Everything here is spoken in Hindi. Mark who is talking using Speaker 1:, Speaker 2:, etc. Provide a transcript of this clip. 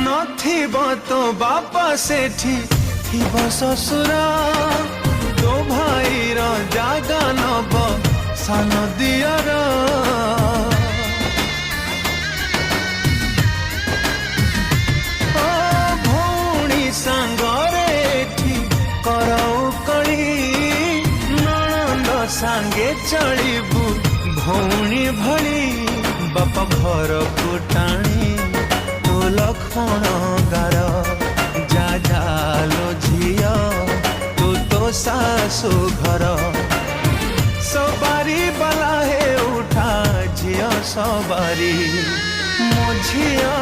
Speaker 1: नथिब तो बापा सेठी थिब ससुर तो भाई रो जागा नब सान दियर भौणी सांगरे एठी करौ कली ननंद सांगे चलिबू भौणी भली बापा घर को टाणी तो लक्ष्मण गार जा जालो झिया तो सासु घर सवारी बला हे उठा झिया सवारी मो झिया